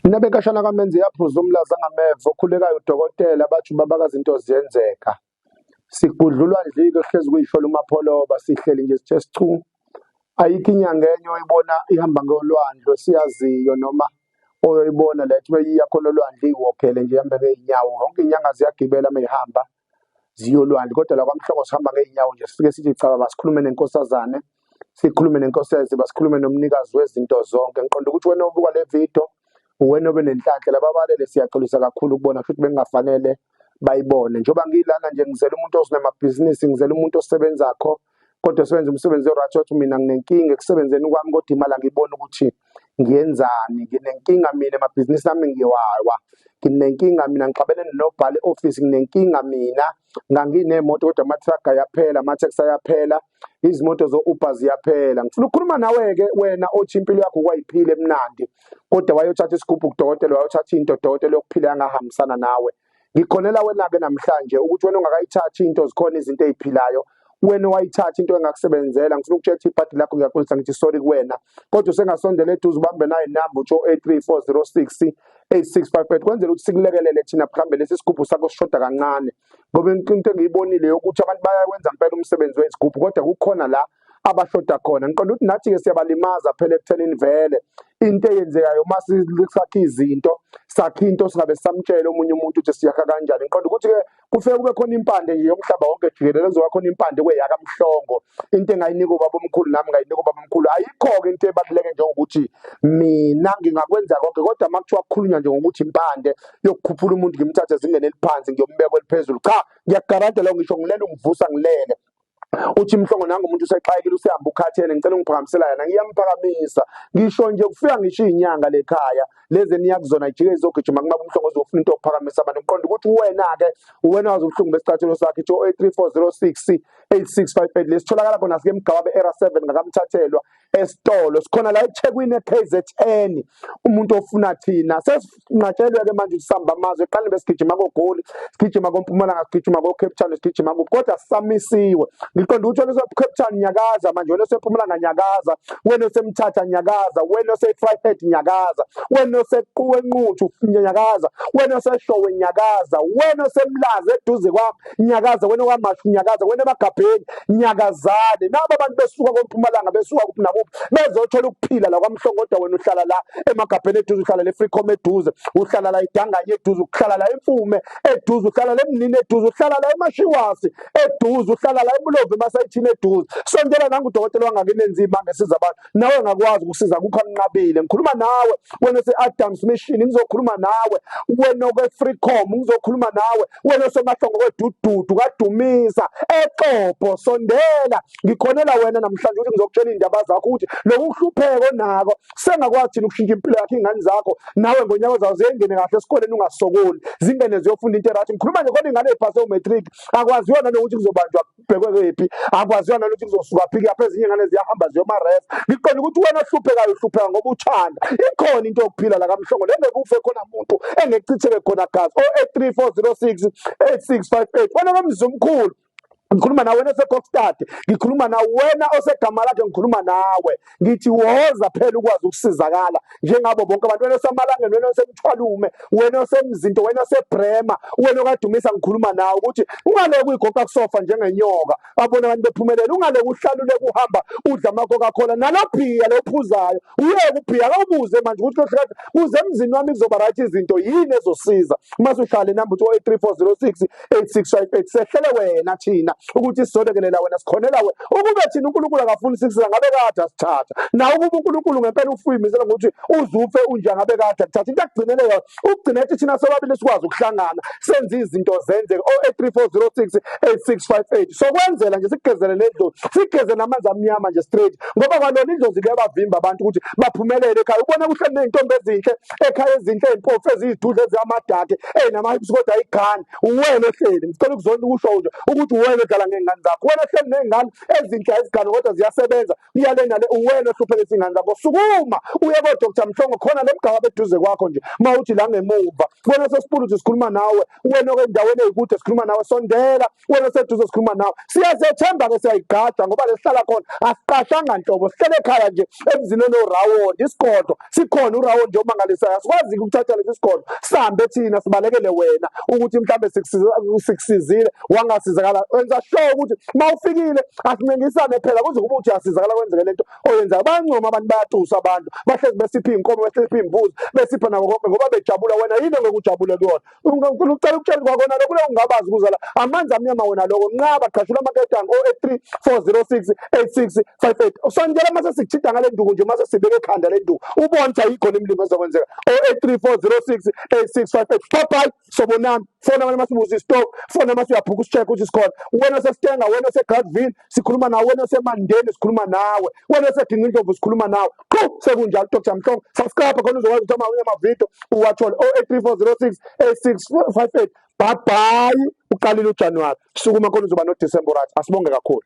Mina benkashana kaMenzi yaphuza umlaza ngameva okhulekayo udokotela bathi babakazi into ziyenzeka. Sigudlulwa ndlike hlezi kuyishola uMapholoba sihleli nje sithe sichu. Ayikho inyanga enye oyibona ihamba ngolwandle siyaziyo noma oyoyibona lethi beyiya khona olwandle iwokhele nje ihambe ngeenyawo. Yonke inyanga ziyagibela mehamba ziyolwandle kodwa la kwaMhlongo sihamba ngeenyawo nje sifike sithi cha basikhulume nenkosazane. Sikhulume nenkosazane basikhulume nomnikazi wezinto zonke. Ngiqonda ukuthi wena obuka le video uwena obenenhlanhla lababalele siyaxolisa kakhulu ukubona futhi bengafanele bayibone njengoba ngilana nje ngizela umuntu ozinemabhizinisi ngizela umuntu osebenzakho kodwa osebenza umsebenzi orathi othi mina nginenkinga ekusebenzeni kwami kodwa imali angibona ukuthi ngiyenzani nginenkinga mina emabhizinisi nami ngiwawa nginenkinga mina ngixabene nobhale office nginenkinga mina nganginemoto kodwa amathraga yaphela amatheksi ayaphela izimoto zo-Uber ziyaphela ngifuna ukukhuluma nawe ke wena othi impilo yakho kwayiphile emnandi kodwa wayothatha isigubhu kudokotela wayothatha into dokotela yokuphila angahambisana nawe ngikhonela wena ke namhlanje ukuthi wena ungakayithathi into zikhona izinto eziphilayo wena wayithatha into engakusebenzela ngifuna ukutshela ibhadi lakho ngiyaxolisa ngithi sorry kuwena kodwa usengasondela eduze ubambe nayo inamba utsho 0834068658 kwenzela ukuthi sikulekelele thina mhlambe lesi sigubhu sakho sishoda kancane ngoba into engiyibonile ukuthi abantu bayawenza impela umsebenzi wesigubhu kodwa kukhona la abashoda khona ngiqonda ukuthi nathi ke siyabalimaza phela ekuthenini vele into eyenzekayo mase sakhe izinto sakhe into singabe samtshela omunye umuntu ukuthi siyakha kanjani ngiqonda ukuthi ke kufike kube khona impande nje yomhlaba wonke jikelele ezoba khona impande kweyaka Mhlongo into engayinika ubaba omkhulu nami ngayinika ubaba omkhulu ayikho ke into ebaluleke njengokuthi mina ngingakwenza konke kodwa makuthiwa kukhulunywa nje ngokuthi impande yokukhuphula umuntu ngimthathe ezingene eliphansi ngiyombeka eliphezulu cha ngiyagaranta la ngisho ngilele ungivusa ngilele uthi Mhlongo nanga umuntu usexhayekile usihamba ukhathele ngicela ungiphakamisela yena ngiyamphakamisa ngisho nje kufika ngisho inyanga lekhaya leze niyakuzona ijike izogijima kungabe Mhlongo uzofuna into yokuphakamisa abantu ngiqonda ukuthi wena ke wena wazi ubuhlungu besicathulo sakhe 0834068658 lesitholakala khona sike Mgababe era 7 ngakamthathelwa esitolo sikhona la eThekwini eKZN umuntu ofuna thina sesinqatshelwe ke manje usihamba amazwe eqale besigijima koGoli sigijima koMpumalanga sigijima koCape Town sigijima kodwa samisiwe ngiqonda ukuthi wena useCape Town nyakaza manje wena useMpumalanga nyakaza wena useMthatha nyakaza wena useFryhead nyakaza wena useQuwe Nquthu nyakaza wena useshowe nyakaza wena usemlazi eduze kwami nyakaza wena kwaMashu nyakaza wena eMagabheni nyakazane nabo abantu besuka koMpumalanga besuka kuphi nakuphi bezothola ukuphila la kwaMhlongo kodwa wena uhlala la eMagabheni eduze uhlala le Freecom eduze uhlala la iDanganye eduze uhlala la eMfume eduze uhlala la eMnini eduze uhlala la eMashiwasi eduze uhlala la eMlove emasayithini eduze sondela nanga udokotela wangakini enzima ngesiza abantu nawe ngakwazi ukusiza kukho anqabile ngikhuluma nawe wena se-Adams Mission ngizokhuluma nawe wena kwe-Freecom ngizokhuluma nawe wena soMahlongo kwedududu kaDumisa eXhobo sondela ngikhonela wena namhlanje ukuthi ngizokutshela indaba zakho ukuthi lokuhlupheko nako sengakwazi thina ukushintsha impilo yakhe ingane zakho nawe ngonyaka zawo zingene kahle esikoleni ungasokoli zingene ziyofunda into erathi ngikhuluma nje khona ingane ephase umatric akwaziwa nanokuthi kuzobanjwa kubhekwe kephi akwaziwa nanokuthi kuzosuka phiki yapha ezinye ingane ziyahamba ziyoma-ref ngiqonda ukuthi wena ohluphekayo uhlupheka ngoba uthanda ikhona into yokuphila la kaMhlongo nengekufe khona umuntu engekuchitheke khona gazi 0834068658 wena kamzumkhulu ngikhuluma nawe wena oseKokstad ngikhuluma nawe wena osegama lakhe ngikhuluma nawe ngithi woza phela ukwazi ukusizakala njengabo bonke abantu wena oseMalangeni wena osemthwalume wena osemzinto wena oseBrema wena okaDumisa ngikhuluma nawe ukuthi ungale kuyigoqa kusofa njengenyoka abona abantu bephumelela ungale uhlalule kuhamba udla amaCoca-Cola nalobhiya lophuzayo uyeke ubhiya awubuze manje ukuthi lohlala kuze emzini wami kuzoba right izinto yini ezosiza mase uhlale number 0834068658 sehlele wena thina ukuthi sizolekelela wena sikhonela wena ukube thina uNkulunkulu akafuni ukusiza ngabe kade asithatha na ukube uNkulunkulu ngempela ufuyimisela ngokuthi uzufe unje ngabe kade akuthatha into akugcinele yona ukugcina ethi thina sobabili sikwazi ukuhlangana senze izinto zenzeke 0834068658 sokwenzela nje sigezele ledlozi sigeze namanzi amnyama nje straight ngoba kwalona idlozi kuyabavimba abantu ukuthi baphumelele ekhaya ubona kuhle nentombi ezinhle ekhaya ezinhle ezimpofu ezidudle ezamadake namahipsi kodwa ayigani uwena ohleli ngicela ukuzona ukusho nje ukuthi uwena edlala ngey'ngane zakho, wena hleli ney'ngane ezinhle ezigane kodwa ziyasebenza, iyale nale uwena ohluphelisa iy'ngane zakho. Sukuma uye ko-Dr. Mhlongo, khona le mgaba beduze kwakho nje, uma uthi la ngemuva, wena sesipuluthi sikhuluma nawe, wena okwendaweni ey'kude sikhuluma nawe, sondela, wena seduze sikhuluma nawe. Siyazethemba-ke, siyayigada ngoba lesihlala khona asiqashanga nhlobo, sihlele ekhaya nje emzini onorawonde, isigodo sikhona urawonde omangalisayo. Asikwazi-ke ukuthatha lesi sigodo sihambe thina sibalekele wena ukuthi mhlawumbe sikusizile wangasizakala. Wenza sure ukuthi uma ufikile asincengisane phela kuze kube uthi uyasizakala kwenzeke lento oyenzayo. Bayancoma abantu, bayatusa abantu, bahlezi besipha iy'nkomo, besipha iy'mbuzi, besipha nako konke ngoba bejabula. Wena yini engekujabule kuyona? uNkulunkulu ucela ukutshela kwakona lokho leyo ungabazi ukuza la amanzi amnyama wena lokho nqaba qhashula amaketanga 083 406 8658. Usondela mase sikuthida ngale nduku nje, mase sibeke ekhanda le nduku ubone ukuthi ayikho nemlimo ezokwenzeka. 083 406 8658. Bye sobonani, fona wena masibuza istop, fona mase uyabhuka usicheck ukuthi sikhona. Wena seStenga, wena seGradville sikhuluma nawe, wena seMandeni sikhuluma nawe, wena seDingindlovu sikhuluma nawe. Qhu sekunjalo Dr. Mhlongo, subscribe khona uzokwazi ukuthi amavidiyo uwathole. 083 406 8658. Bye bye. Uqalile uJanuwari, sukuma khona uzoba noDisemba right. Asibonge kakhulu.